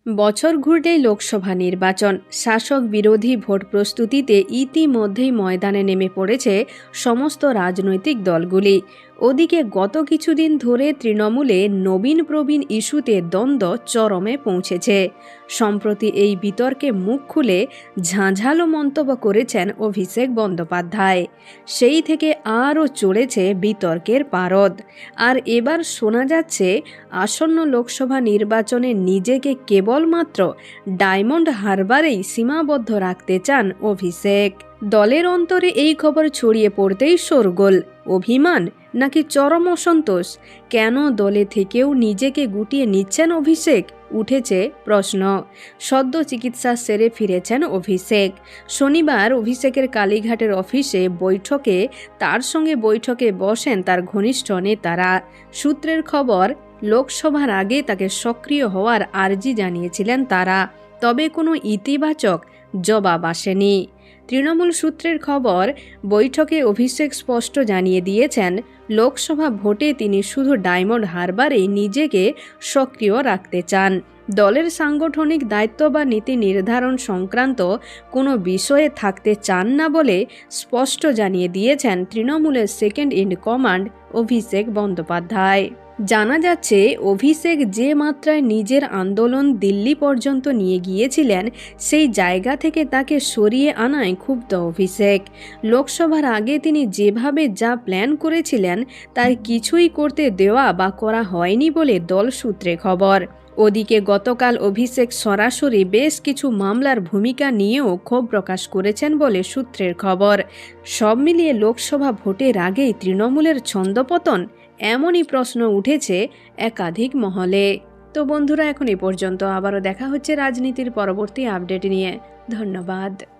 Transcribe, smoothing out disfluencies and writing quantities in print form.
বছর ঘুরলেই লোকসভা নির্বাচন, শাসক বিরোধী ভোট প্রস্তুতিতে ইতিমধ্যেই ময়দানে নেমে পড়েছে সমস্ত রাজনৈতিক দলগুলি। ওদিকে গত কিছুদিন ধরে তৃণমূলে নবীন প্রবীণ ইস্যুতে দ্বন্দ্ব চরমে পৌঁছেছে। সম্প্রতি এই বিতর্কে মুখ খুলে ঝাঁঝালো মন্তব্য করেছেন অভিষেক বন্দ্যোপাধ্যায়। সেই থেকে আরও চড়েছে বিতর্কের পারদ। আর এবার শোনা যাচ্ছে আসন্ন লোকসভা নির্বাচনে নিজেকে কেবলমাত্র ডায়মন্ড হারবারেই সীমাবদ্ধ রাখতে চান অভিষেক। দলের অন্তরে এই খবর ছড়িয়ে পড়তেই শোরগোল। অভিমান নাকি চরম অসন্তোষ? কেন দলে থেকেও নিজেকে গুটিয়ে নিচ্ছেন অভিষেক? উঠেছে প্রশ্ন। সদ্য চিকিৎসা সেরে ফিরেছেন অভিষেক। শনিবার অভিষেকের কালীঘাটের অফিসে বৈঠকে তার সঙ্গে বৈঠকে বসেন তার ঘনিষ্ঠ নেতারা। সূত্রের খবর, লোকসভার আগে তাকে সক্রিয় হওয়ার আর্জি জানিয়েছিলেন তারা, তবে কোনো ইতিবাচক জবাব আসেনি। তৃণমূল সূত্রের খবর, বৈঠকে অভিষেক স্পষ্ট জানিয়ে দিয়েছেন লোকসভা ভোটে তিনি শুধু ডায়মন্ড হারবারে নিজেকে সক্রিয় রাখতে চান। দলের সাংগঠনিক দায়িত্ব বা নীতি নির্ধারণ সংক্রান্ত কোনো বিষয়ে থাকতে চান না বলে স্পষ্ট জানিয়ে দিয়েছেন তৃণমূলের second in command Abhishek Bandyopadhyay. জানা যাচ্ছে অভিষেক যে মাত্রায় নিজের আন্দোলন দিল্লি পর্যন্ত নিয়ে গিয়েছিলেন, সেই জায়গা থেকে তাকে সরিয়ে আনায় ক্ষুব্ধ অভিষেক। লোকসভার আগে তিনি যেভাবে যা প্ল্যান করেছিলেন তার কিছুই করতে দেওয়া বা করা হয়নি বলে দল সূত্রে খবর। ওদিকে গতকাল অভিষেক সরাসরি বেশ কিছু মামলার ভূমিকা নিয়েও ক্ষোভ প্রকাশ করেছেন বলে সূত্রের খবর। সব মিলিয়ে লোকসভা ভোটের আগেই তৃণমূলের ছন্দপতন, এমনই প্রশ্ন উঠেছে একাধিক মহলে। তো বন্ধুরা, এখন এ পর্যন্ত। আবারও দেখা হচ্ছে রাজনীতির পরবর্তী আপডেট নিয়ে। ধন্যবাদ।